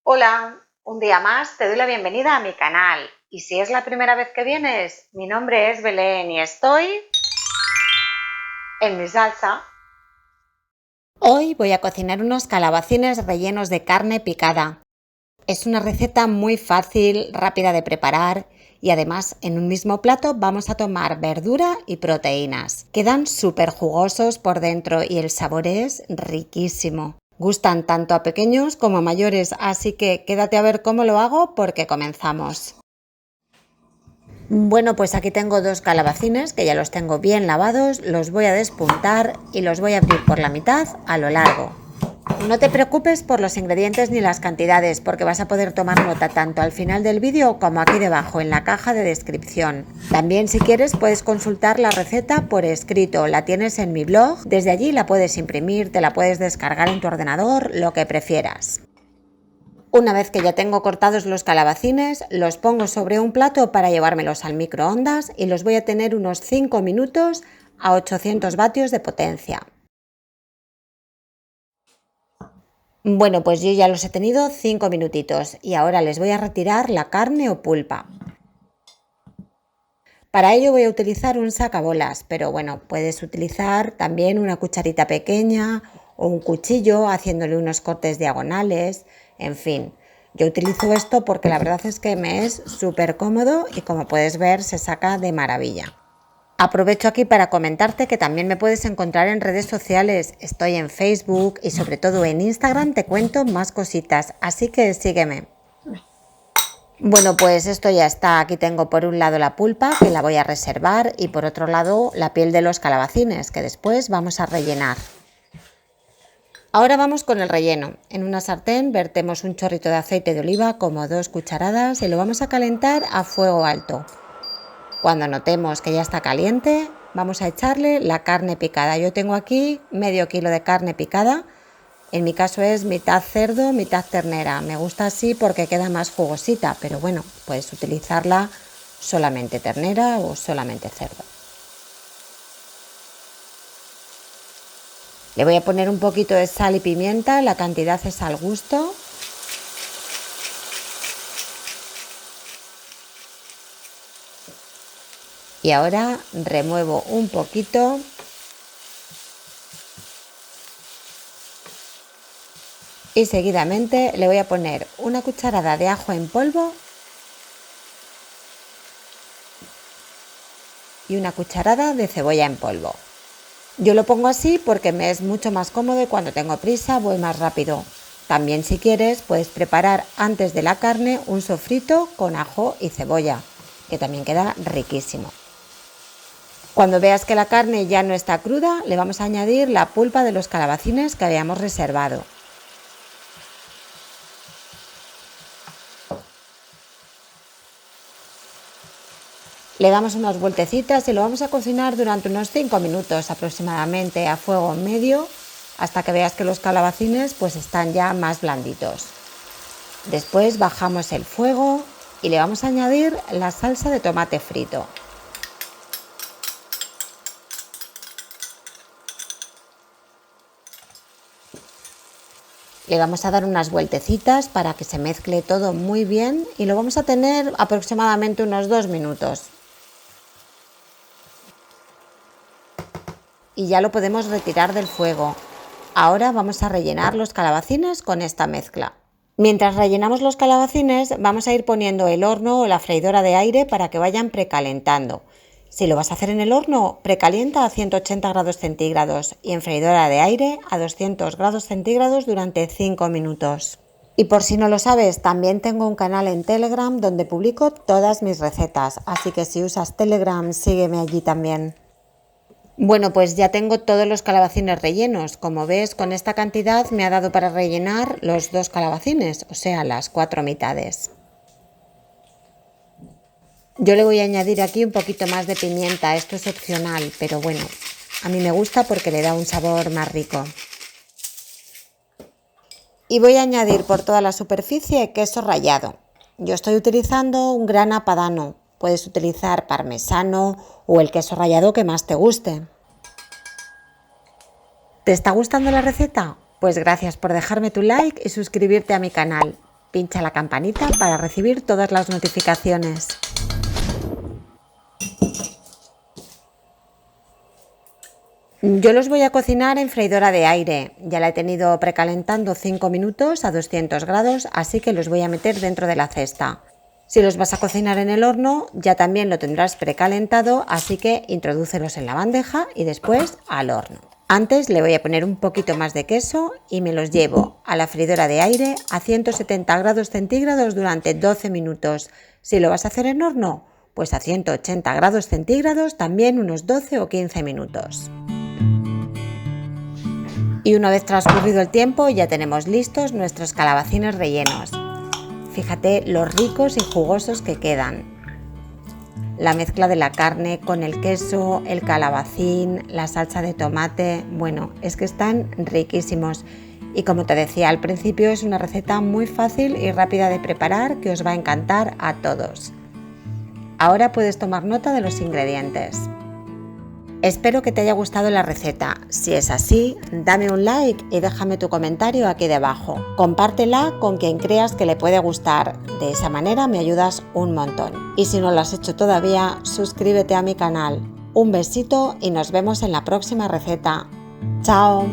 Hola, un día más te doy la bienvenida a mi canal y si es la primera vez que vienes, mi nombre es Belén y estoy en mi salsa. Hoy voy a cocinar unos calabacines rellenos de carne picada. Es una receta muy fácil, rápida de preparar y además en un mismo plato vamos a tomar verdura y proteínas. Quedan súper jugosos por dentro y el sabor es riquísimo. Gustan tanto a pequeños como a mayores, así que quédate a ver cómo lo hago porque comenzamos. Bueno, pues aquí tengo dos calabacines que ya los tengo bien lavados, los voy a despuntar y los voy a abrir por la mitad a lo largo. No te preocupes por los ingredientes ni las cantidades porque vas a poder tomar nota tanto al final del vídeo como aquí debajo en la caja de descripción. También si quieres puedes consultar la receta por escrito, la tienes en mi blog, desde allí la puedes imprimir, te la puedes descargar en tu ordenador, lo que prefieras. Una vez que ya tengo cortados los calabacines, los pongo sobre un plato para llevármelos al microondas y los voy a tener unos 5 minutos a 800 vatios de potencia. Bueno, pues yo ya los he tenido 5 minutitos y ahora les voy a retirar la carne o pulpa. Para ello voy a utilizar un sacabolas, pero bueno, puedes utilizar también una cucharita pequeña o un cuchillo haciéndole unos cortes diagonales, en fin. Yo utilizo esto porque la verdad es que me es súper cómodo y como puedes ver se saca de maravilla. Aprovecho aquí para comentarte que también me puedes encontrar en redes sociales, estoy en Facebook y sobre todo en Instagram te cuento más cositas, así que sígueme. Bueno, pues esto ya está, aquí tengo por un lado la pulpa que la voy a reservar y por otro lado la piel de los calabacines que después vamos a rellenar. Ahora vamos con el relleno. En una sartén vertemos un chorrito de aceite de oliva como 2 cucharadas y lo vamos a calentar a fuego alto. Cuando notemos que ya está caliente, vamos a echarle la carne picada. Yo tengo aquí medio kilo de carne picada. En mi caso es mitad cerdo, mitad ternera. Me gusta así porque queda más jugosita, pero bueno, puedes utilizarla solamente ternera o solamente cerdo. Le voy a poner un poquito de sal y pimienta, la cantidad es al gusto. Y ahora remuevo un poquito. Y seguidamente le voy a poner una cucharada de ajo en polvo y una cucharada de cebolla en polvo. Yo lo pongo así porque me es mucho más cómodo y cuando tengo prisa voy más rápido. También si quieres puedes preparar antes de la carne un sofrito con ajo y cebolla, que también queda riquísimo. Cuando veas que la carne ya no está cruda, le vamos a añadir la pulpa de los calabacines que habíamos reservado. Le damos unas vueltecitas y lo vamos a cocinar durante unos 5 minutos aproximadamente a fuego medio hasta que veas que los calabacines pues están ya más blanditos. Después bajamos el fuego y le vamos a añadir la salsa de tomate frito. Le vamos a dar unas vueltecitas para que se mezcle todo muy bien y lo vamos a tener aproximadamente unos 2 minutos. Y ya lo podemos retirar del fuego. Ahora vamos a rellenar los calabacines con esta mezcla. Mientras rellenamos los calabacines vamos a ir poniendo el horno o la freidora de aire para que vayan precalentando. Si lo vas a hacer en el horno, precalienta a 180 grados centígrados y en freidora de aire a 200 grados centígrados durante 5 minutos. Y por si no lo sabes, también tengo un canal en Telegram donde publico todas mis recetas, así que si usas Telegram sígueme allí también. Bueno, pues ya tengo todos los calabacines rellenos. Como ves, con esta cantidad me ha dado para rellenar los 2 calabacines, o sea, las 4 mitades. Yo le voy a añadir aquí un poquito más de pimienta, esto es opcional, pero bueno, a mí me gusta porque le da un sabor más rico. Y voy a añadir por toda la superficie queso rallado. Yo estoy utilizando un grana padano, puedes utilizar parmesano o el queso rallado que más te guste. ¿Te está gustando la receta? Pues gracias por dejarme tu like y suscribirte a mi canal. pincha la campanita para recibir todas las notificaciones. Yo los voy a cocinar en freidora de aire. Ya la he tenido precalentando 5 minutos a 200 grados, así que los voy a meter dentro de la cesta. Si los vas a cocinar en el horno, ya también lo tendrás precalentado, así que introdúcelos en la bandeja y después al horno. Antes le voy a poner un poquito más de queso y me los llevo a la freidora de aire a 170 grados centígrados durante 12 minutos. Si lo vas a hacer en horno, pues a 180 grados centígrados también unos 12 o 15 minutos. Y una vez transcurrido el tiempo ya tenemos listos nuestros calabacines rellenos. Fíjate lo ricos y jugosos que quedan. La mezcla de la carne con el queso, el calabacín, la salsa de tomate, bueno, es que están riquísimos. Y como te decía al principio, es una receta muy fácil y rápida de preparar que os va a encantar a todos. Ahora puedes tomar nota de los ingredientes. Espero que te haya gustado la receta. Si es así, dame un like y déjame tu comentario aquí debajo. Compártela con quien creas que le puede gustar. De esa manera me ayudas un montón. Y si no lo has hecho todavía, suscríbete a mi canal. Un besito y nos vemos en la próxima receta. ¡Chao!